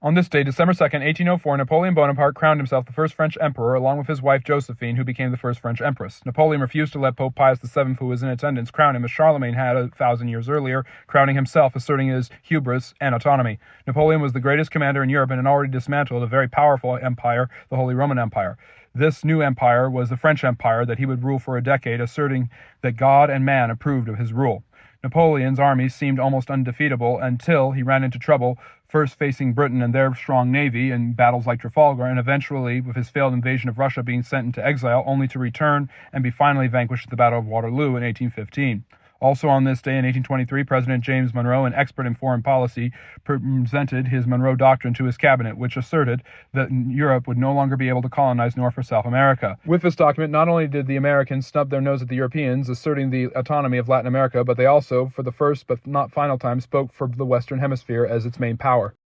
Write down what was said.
On this day, December 2nd, 1804, Napoleon Bonaparte crowned himself the first French emperor, along with his wife Josephine, who became the first French empress. Napoleon refused to let Pope Pius VII, who was in attendance, crown him as Charlemagne had 1,000 years earlier, crowning himself, asserting his hubris and autonomy. Napoleon was the greatest commander in Europe and had already dismantled a very powerful empire, the Holy Roman Empire. This new empire was the French Empire that he would rule for a decade, asserting that God and man approved of his rule. Napoleon's army seemed almost undefeatable until he ran into trouble, first facing Britain and their strong navy in battles like Trafalgar, and eventually with his failed invasion of Russia being sent into exile, only to return and be finally vanquished at the Battle of Waterloo in 1815. Also on this day in 1823, President James Monroe, an expert in foreign policy, presented his Monroe Doctrine to his cabinet, which asserted that Europe would no longer be able to colonize North or South America. With this document, not only did the Americans snub their nose at the Europeans, asserting the autonomy of Latin America, but they also, for the first but not final time, spoke for the Western Hemisphere as its main power.